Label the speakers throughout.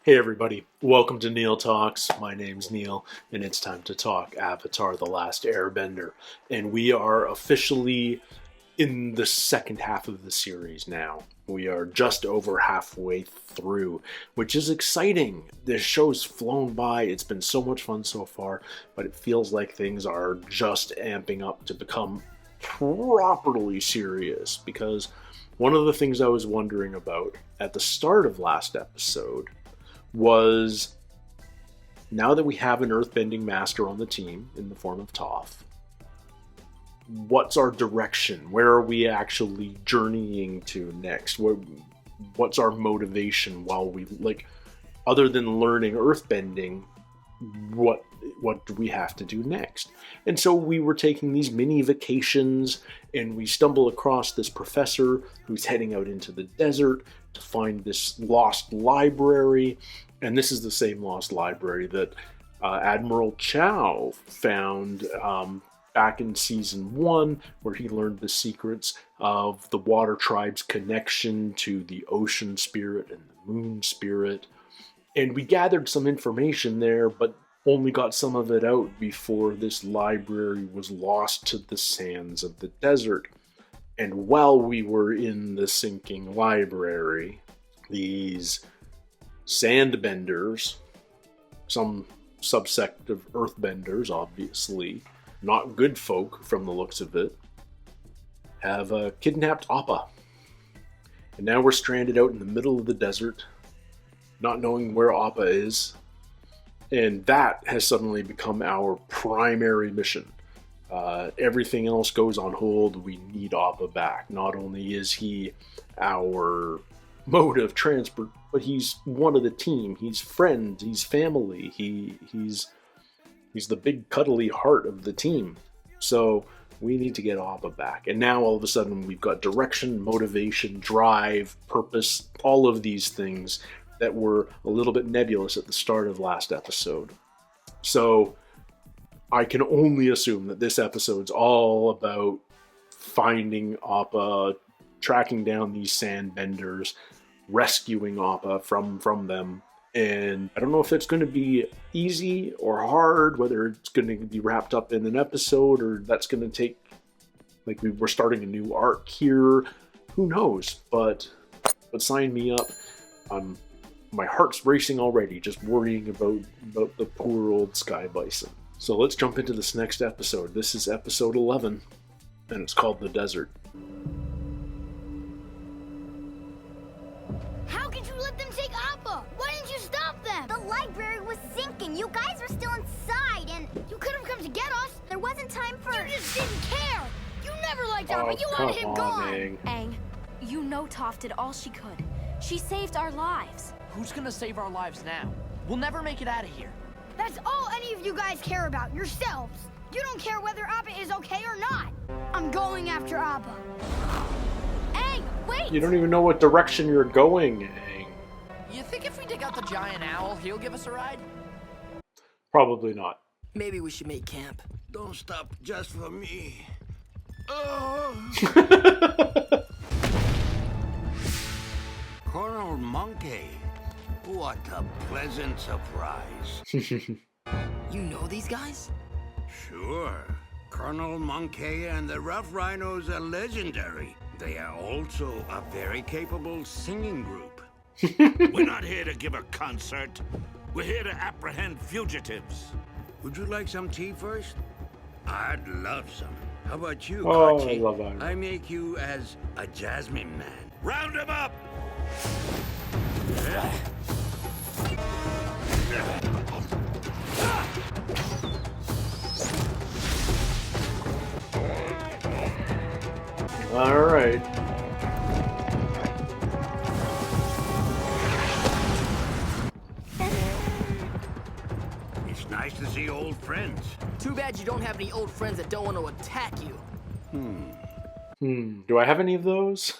Speaker 1: Hey everybody, welcome to Neil Talks. My name's Neil, and it's time to talk Avatar: The Last Airbender. And we are officially in the second half of the series now. We are just over halfway through, which is exciting. This show's flown by. It's been so much fun so far, but it feels like things are just amping up to become properly serious, because one of the things I was wondering about at the start of last episode was, now that we have an earthbending master on the team in the form of Toph, what's our direction? Where are we actually journeying to next? What's our motivation while we, other than learning earthbending, what do we have to do next? And so we were taking these mini vacations, and we stumble across this professor who's heading out into the desert to find this lost library. And this is the same lost library that Admiral Chow found back in season 1, where he learned the secrets of the water tribe's connection to the ocean spirit and the moon spirit. And we gathered some information there, but only got some of it out before this library was lost to the sands of the desert. And while we were in the sinking library, these sandbenders, some subsect of earthbenders, obviously, not good folk from the looks of it, have kidnapped Appa. And now we're stranded out in the middle of the desert, not knowing where Appa is. And that has suddenly become our primary mission. Everything else goes on hold. We need Appa back. Not only is he our mode of transport, but he's one of the team. He's friends. He's family. He's the big cuddly heart of the team. So we need to get Appa back. And now all of a sudden we've got direction, motivation, drive, purpose, all of these things that were a little bit nebulous at the start of last episode. So I can only assume that this episode's all about finding Appa, tracking down these sandbenders, rescuing Appa from them. And I don't know if it's going to be easy or hard, whether it's going to be wrapped up in an episode, or that's going to take, we're starting a new arc here. Who knows? But sign me up. My heart's racing already, just worrying about the poor old Sky Bison. So let's jump into this next episode. This is episode 11, and it's called The Desert.
Speaker 2: How could you let them take Appa? Why didn't you stop them?
Speaker 3: The library was sinking. You guys were still inside, and
Speaker 2: You could have come to get us.
Speaker 3: there wasn't time for...
Speaker 2: You just didn't care. You never liked Appa. You wanted him gone.
Speaker 4: Aang, you know Toph did all she could. She saved our lives.
Speaker 5: Who's gonna save our lives now? We'll never make it out of here.
Speaker 2: That's all any of you guys care about, yourselves. You don't care whether Appa is okay or not. I'm going after Appa.
Speaker 4: Aang, wait!
Speaker 1: You don't even know what direction you're going, Aang.
Speaker 5: You think if we dig out the giant owl, he'll give us a ride?
Speaker 1: Probably not.
Speaker 5: Maybe we should make camp.
Speaker 6: Don't stop just for me. Oh. Colonel Monkey, what a pleasant surprise.
Speaker 5: You know these guys?
Speaker 6: Sure. Colonel Monkey and the Rough Rhinos are legendary. They are also a very capable singing group. We're not here to give a concert. We're here to apprehend fugitives. Would you like some tea first? I'd love some. How about you,
Speaker 1: Oh,
Speaker 6: Kachi?
Speaker 1: I love that.
Speaker 6: I make you as a jasmine man. Round them up!
Speaker 1: All right.
Speaker 6: It's nice to see old friends.
Speaker 5: Too bad you don't have any old friends that don't want to attack you.
Speaker 1: Do I have any of those?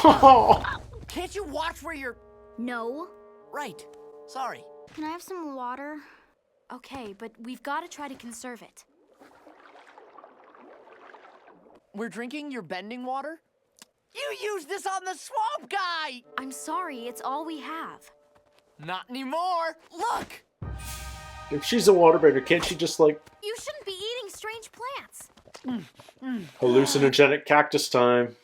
Speaker 1: Oh.
Speaker 5: Can't you watch where you're...
Speaker 3: No.
Speaker 5: Right. Sorry.
Speaker 3: Can I have some water?
Speaker 4: Okay, but we've got to try to conserve it.
Speaker 5: We're drinking your bending water? You used this on the swamp guy!
Speaker 4: I'm sorry, it's all we have.
Speaker 5: Not anymore! Look!
Speaker 1: If she's a waterbender, can't she just, like,
Speaker 4: You shouldn't be eating strange plants.
Speaker 1: hallucinogenic cactus time?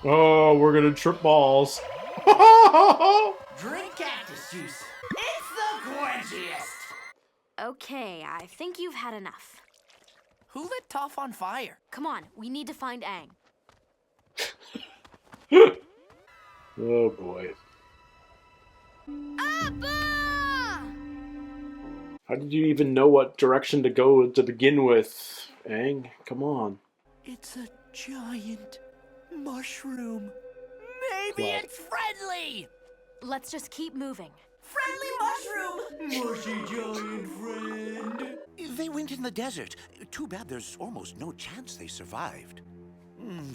Speaker 1: Oh, we're gonna trip balls.
Speaker 5: Drink cactus juice. It's the quenchiest!
Speaker 4: Okay, I think you've had enough.
Speaker 5: Who lit Toph on fire?
Speaker 4: Come on, we need to find Aang.
Speaker 1: Oh boy.
Speaker 2: Appa!
Speaker 1: How did you even know what direction to go to begin with, Aang? Come on.
Speaker 5: It's a giant mushroom. Maybe
Speaker 1: What?
Speaker 5: it's friendly!
Speaker 4: Let's just keep moving.
Speaker 5: Friendly mushroom!
Speaker 7: Mushy giant friend. They went in the desert. Too bad there's almost no chance they survived.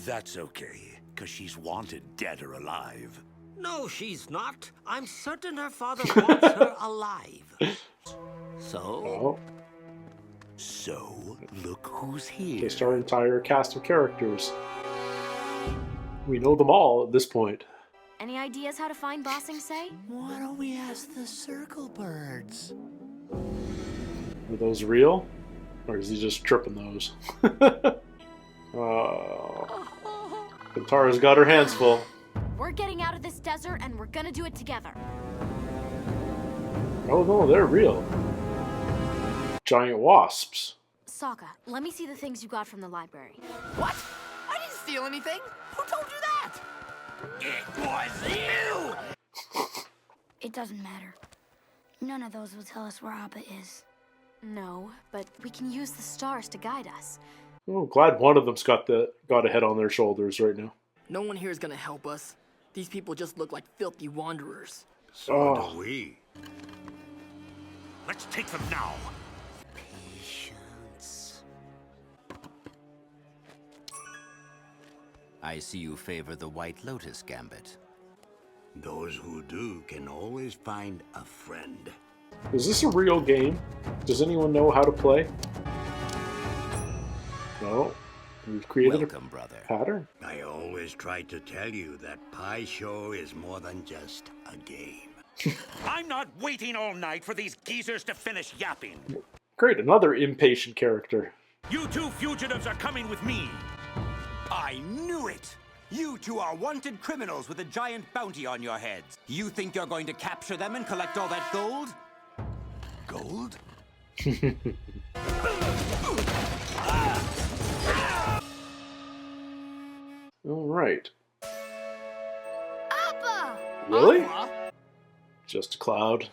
Speaker 7: That's okay, because she's wanted dead or alive.
Speaker 8: No, she's not. I'm certain her father wants her alive. So?
Speaker 1: Oh,
Speaker 7: So, look who's here.
Speaker 1: just our entire cast of characters. We know them all at this point.
Speaker 4: Any ideas how to find Bossing Say?
Speaker 5: Why don't we ask the circle birds?
Speaker 1: Are those real? Or is he just tripping those? Oh. Katara's got her hands full.
Speaker 4: We're getting out of this desert and we're gonna do it together.
Speaker 1: Oh no, they're real. Giant wasps.
Speaker 4: Sokka, let me see the things you got from the library.
Speaker 5: What? I didn't steal anything. Who told you that? It was you!
Speaker 2: It doesn't matter. None of those will tell us where Appa is.
Speaker 4: No, but we can use the stars to guide us.
Speaker 1: Oh, glad one of them's got a head on their shoulders right now.
Speaker 9: No one here is gonna help us. These people just look like filthy wanderers.
Speaker 6: So
Speaker 1: Oh.
Speaker 6: do we.
Speaker 7: Let's take them now.
Speaker 8: Patience.
Speaker 10: I see you favor the White Lotus Gambit.
Speaker 6: Those who do can always find a friend.
Speaker 1: Is this a real game? Does anyone know how to play? No. We've created
Speaker 10: Welcome, brother.
Speaker 1: a pattern.
Speaker 6: I always try to tell you that Pi Show is more than just a game.
Speaker 7: I'm not waiting all night for these geezers to finish yapping.
Speaker 1: Great, another impatient character.
Speaker 7: You two fugitives are coming with me. I knew it! You two are wanted criminals with a giant bounty on your heads. You think you're going to capture them and collect all that gold? Gold?
Speaker 1: All right.
Speaker 2: Appa!
Speaker 1: Really? Just a cloud.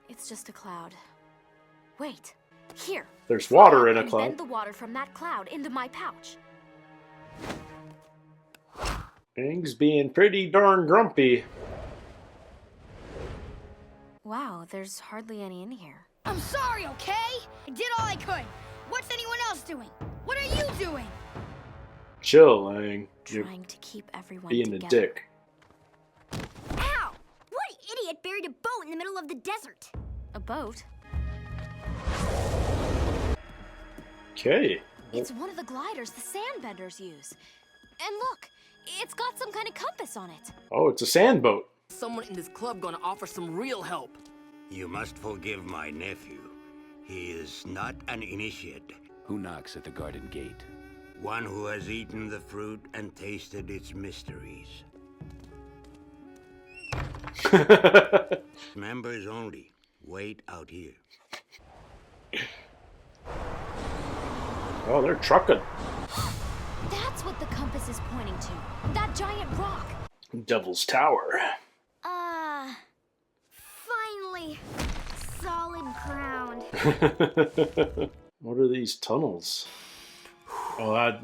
Speaker 4: It's just a cloud. Wait, here.
Speaker 1: There's water in a
Speaker 4: And
Speaker 1: cloud.
Speaker 4: bend the water from that cloud into my pouch.
Speaker 1: Aang's being pretty darn grumpy.
Speaker 4: Wow, there's hardly any in here.
Speaker 2: I'm sorry, okay? I did all I could. What's anyone else doing? What are you doing?
Speaker 1: Chill, Aang. You're
Speaker 4: Trying to keep everyone
Speaker 1: being
Speaker 4: together.
Speaker 1: a dick.
Speaker 3: Ow! What idiot buried a boat in the middle of the desert?
Speaker 4: A boat?
Speaker 1: Okay.
Speaker 4: It's one of the gliders the sandbenders use. And look, it's got some kind of compass on it.
Speaker 1: Oh, it's a sand boat.
Speaker 9: Someone in this club gonna offer some real help.
Speaker 6: You must forgive my nephew. He is not an initiate.
Speaker 10: Who knocks at the garden gate?
Speaker 6: One who has eaten the fruit and tasted its mysteries. Members only. Wait out here.
Speaker 1: Oh, they're trucking.
Speaker 4: That's what the compass is pointing to. That giant rock.
Speaker 1: Devil's Tower.
Speaker 3: Finally. Solid ground.
Speaker 1: What are these tunnels? Oh, that's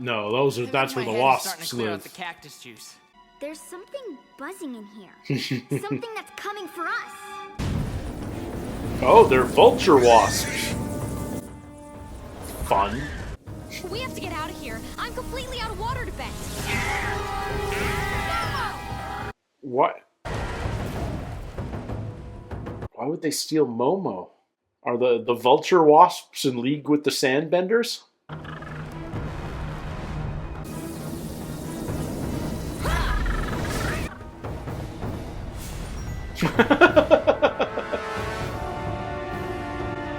Speaker 1: where the
Speaker 5: My head is
Speaker 1: wasps
Speaker 5: starting to clear out
Speaker 1: live.
Speaker 5: the cactus juice.
Speaker 3: There's something buzzing in here. Something that's coming for us.
Speaker 1: Oh, they're vulture wasps. Fun.
Speaker 4: We have to get out of here. I'm completely out of water to bend.
Speaker 1: What? Why would they steal Momo? Are the vulture wasps in league with the sandbenders?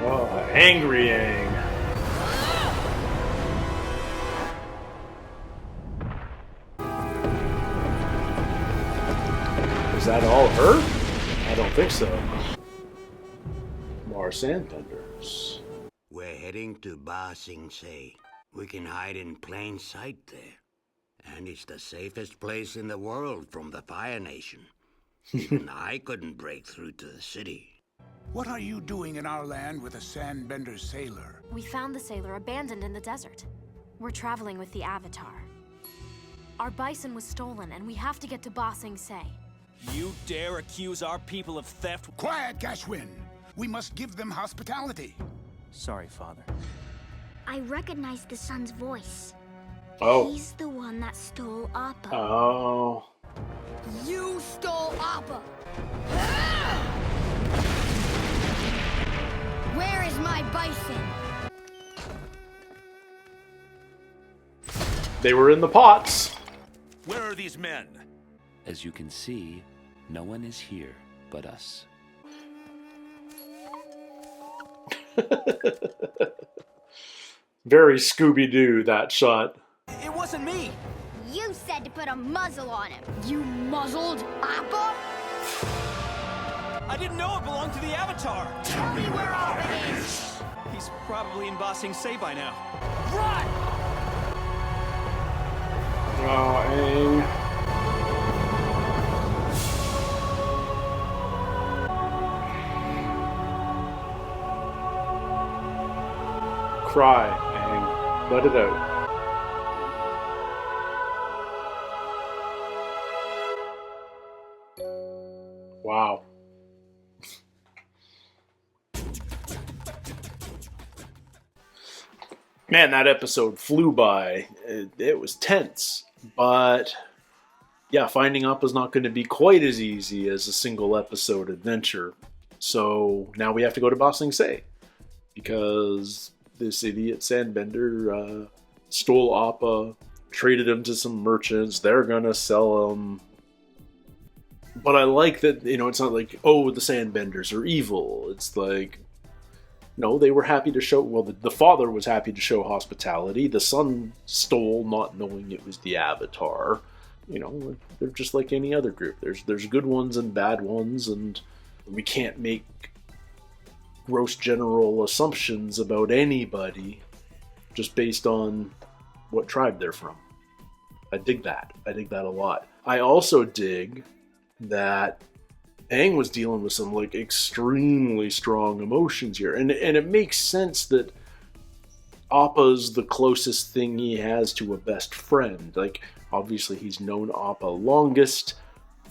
Speaker 1: Oh, angry Aang. Is that all her? I don't think so. More sandbenders.
Speaker 6: We're heading to Ba Sing Se. We can hide in plain sight there. And it's the safest place in the world from the Fire Nation. Even I couldn't break through to the city.
Speaker 11: What are you doing in our land with a sandbender sailor?
Speaker 4: We found the sailor abandoned in the desert. We're traveling with the Avatar. Our bison was stolen, and we have to get to Ba Sing Se.
Speaker 7: You dare accuse our people of theft?
Speaker 11: Quiet, Gashwin! We must give them hospitality.
Speaker 7: Sorry, Father.
Speaker 3: I recognize the son's voice.
Speaker 1: Oh.
Speaker 3: He's the one that stole Appa.
Speaker 1: Oh.
Speaker 2: You stole Appa. Where is my bison?
Speaker 1: They were in the pots.
Speaker 7: Where are these men?
Speaker 10: As you can see, no one is here but us.
Speaker 1: Very Scooby-Doo, that shot.
Speaker 7: It wasn't me.
Speaker 3: You said to put a muzzle on him.
Speaker 2: You muzzled Appa?
Speaker 7: I didn't know it belonged to the Avatar.
Speaker 2: Tell me where Appa is.
Speaker 7: He's probably in Ba Sing Se by now.
Speaker 2: Run!
Speaker 1: Oh, Aang. Cry, Aang. Let it out. Wow. Man, that episode flew by. It was tense. But, yeah, finding Appa's not going to be quite as easy as a single episode adventure. So, now we have to go to Ba Sing Se. Because this idiot Sandbender stole Appa, traded him to some merchants. They're going to sell him. But I like that, you know, it's not like, oh, the Sandbenders are evil. It's like, no, they were happy to show, well, the father was happy to show hospitality. The son stole, not knowing it was the Avatar. You know, they're just like any other group. There's good ones and bad ones, and we can't make gross general assumptions about anybody just based on what tribe they're from. I dig that. I dig that a lot. I also dig that Aang was dealing with some like extremely strong emotions here, and it makes sense that Appa's the closest thing he has to a best friend. Like, obviously he's known Appa longest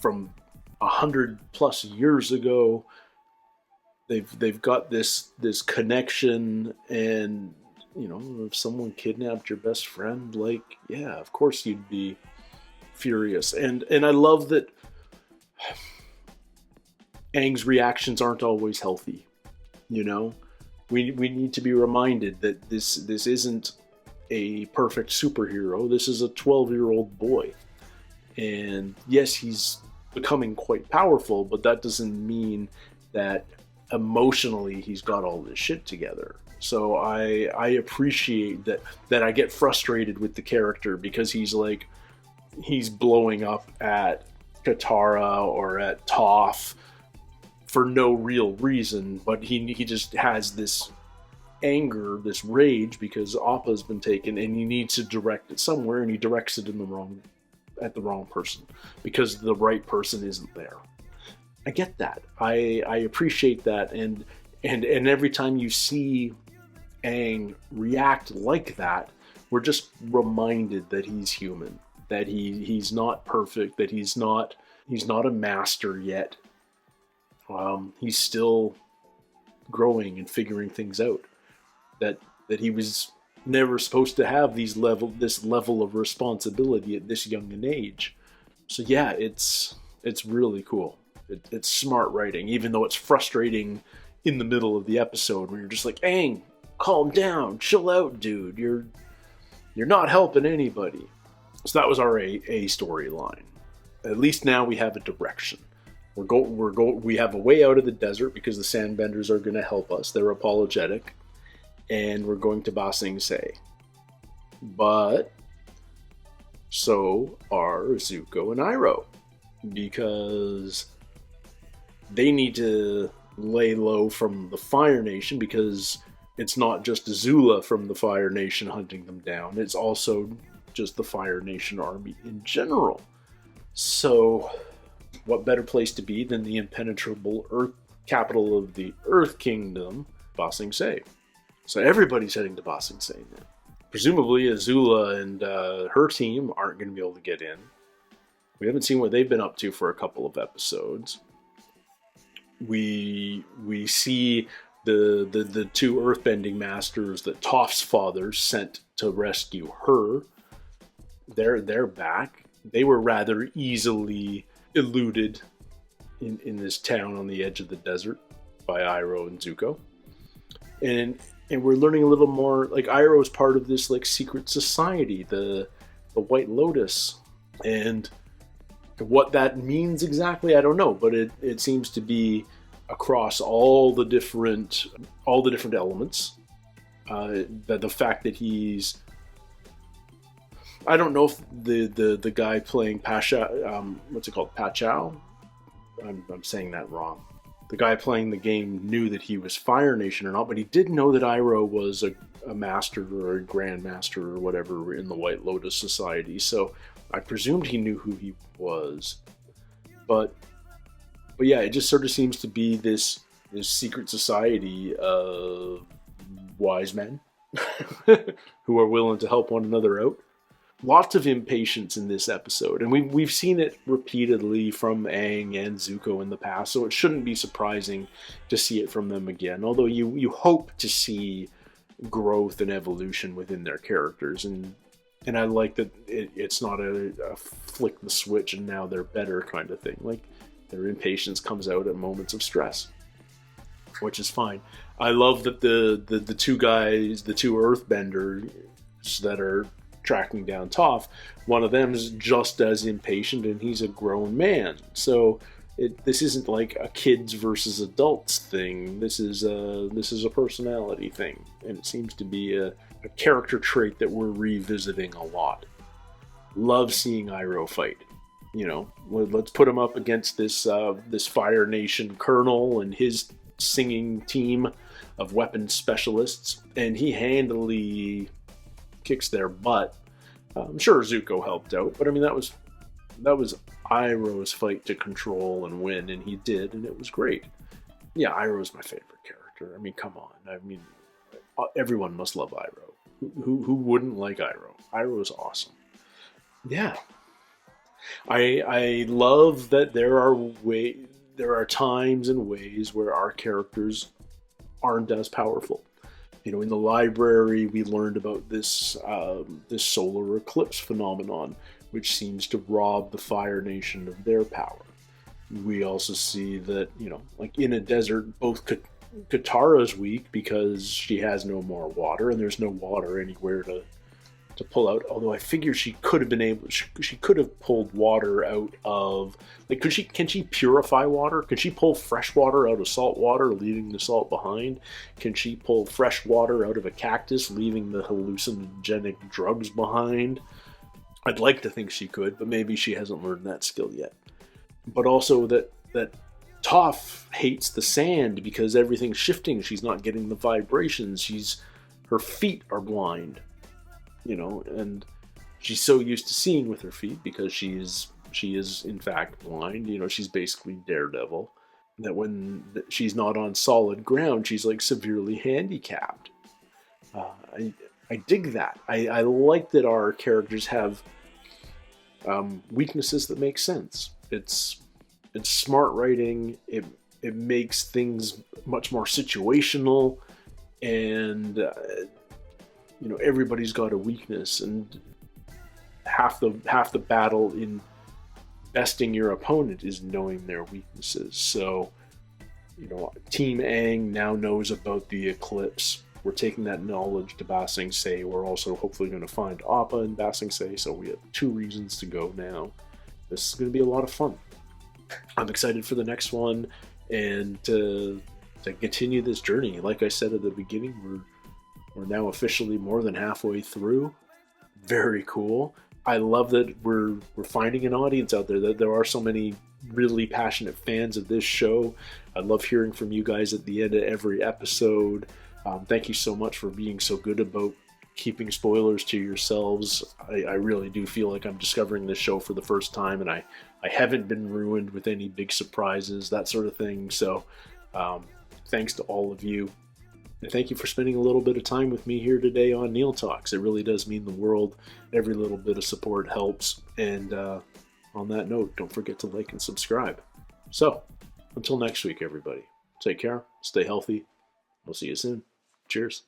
Speaker 1: from 100+ years ago. They've got this connection, and you know, if someone kidnapped your best friend, like, yeah, of course you'd be furious. And I love that Aang's reactions aren't always healthy. You know, we need to be reminded that this isn't a perfect superhero. This is a 12-year-old boy, and yes, he's becoming quite powerful, but that doesn't mean that emotionally he's got all this shit together. So I appreciate that I get frustrated with the character because he's blowing up at Katara or at Toph for no real reason, but he just has this anger, this rage, because Appa's been taken and he needs to direct it somewhere, and he directs it at the wrong person because the right person isn't there. I get that. I appreciate that, and every time you see Aang react like that, we're just reminded that he's human, that he's not perfect, that he's not a master yet. He's still growing and figuring things out. That he was never supposed to have this level of responsibility at this young an age. So yeah, it's really cool. It's smart writing, even though it's frustrating in the middle of the episode when you're just like, Aang, calm down, chill out, dude. You're not helping anybody. So that was our A storyline. At least now we have a direction. We have a way out of the desert because the Sandbenders are going to help us. They're apologetic, and we're going to Ba Sing Se. But so are Zuko and Iroh, because they need to lay low from the Fire Nation, because it's not just Azula from the Fire Nation hunting them down. It's also just the Fire Nation army in general. So what better place to be than the impenetrable Earth capital of the Earth Kingdom, Ba Sing Se. So everybody's heading to Ba Sing Se now. Presumably Azula and her team aren't going to be able to get in. We haven't seen what they've been up to for a couple of episodes. We see the two earthbending masters that Toph's father sent to rescue her. They're back. They were rather easily eluded in this town on the edge of the desert by Iroh and Zuko. And we're learning a little more, like Iroh is part of this like secret society, the White Lotus. And what that means exactly, I don't know, but it seems to be across all the different elements. The fact that he's, I don't know if the guy playing Pasha, what's it called, Pachow? I'm saying that wrong. The guy playing the game knew that he was Fire Nation or not, but he did know that Iroh was a master or a grand master or whatever in the White Lotus Society. So I presumed he knew who he was. But yeah, it just sort of seems to be this secret society of wise men who are willing to help one another out. Lots of impatience in this episode, and we've seen it repeatedly from Aang and Zuko in the past, so it shouldn't be surprising to see it from them again, although you hope to see growth and evolution within their characters, and I like that it's not a flick the switch and now they're better kind of thing. Like, their impatience comes out at moments of stress, which is fine. I love that the two guys, the two earthbenders that are tracking down Toph, one of them is just as impatient, and he's a grown man. So this isn't like a kids versus adults thing. This is a personality thing, and it seems to be a character trait that we're revisiting a lot. Love seeing Iroh fight. You know, let's put him up against this Fire Nation colonel and his singing team of weapons specialists, and he handily kicks their butt. I'm sure Zuko helped out, but I mean that was Iroh's fight to control and win, and he did, and it was great. Yeah, Iroh's my favorite character. I mean, come on. I mean, everyone must love Iroh. Who wouldn't like Iroh? Iroh's awesome. Yeah. I love that there are times and ways where our characters aren't as powerful. You know, in the library, we learned about this solar eclipse phenomenon, which seems to rob the Fire Nation of their power. We also see that, you know, like in a desert, both Katara's weak because she has no more water, and there's no water anywhere to pull out. Although I figure she could have pulled water out of, like, can she purify water? Can she pull fresh water out of salt water, leaving the salt behind? Can she pull fresh water out of a cactus, leaving the hallucinogenic drugs behind? I'd like to think she could, but maybe she hasn't learned that skill yet. But also that Toph hates the sand because everything's shifting. She's not getting the vibrations. Her feet are blind. You know, and she's so used to seeing with her feet because she is in fact blind. You know, she's basically Daredevil. That when she's not on solid ground, she's like severely handicapped. I dig that. I like that our characters have weaknesses that make sense. It's smart writing. It makes things much more situational, and you know, everybody's got a weakness, and half the battle in besting your opponent is knowing their weaknesses. So, you know, Team Aang now knows about the eclipse. We're taking that knowledge to Ba Sing Se. We're also hopefully going to find Appa in Ba Sing Se, so we have 2 reasons to go now. This is going to be a lot of fun. I'm excited for the next one and to continue this journey. Like I said at the beginning, we're now officially more than halfway through. Very cool. I love that we're finding an audience out there, that there are so many really passionate fans of this show. I love hearing from you guys at the end of every episode. Thank you so much for being so good about keeping spoilers to yourselves. I really do feel like I'm discovering this show for the first time, and I haven't been ruined with any big surprises, that sort of thing. So thanks to all of you. And thank you for spending a little bit of time with me here today on Neil Talks. It really does mean the world. Every little bit of support helps. And on that note, don't forget to like and subscribe. So, until next week, everybody, take care, stay healthy. We'll see you soon. Cheers.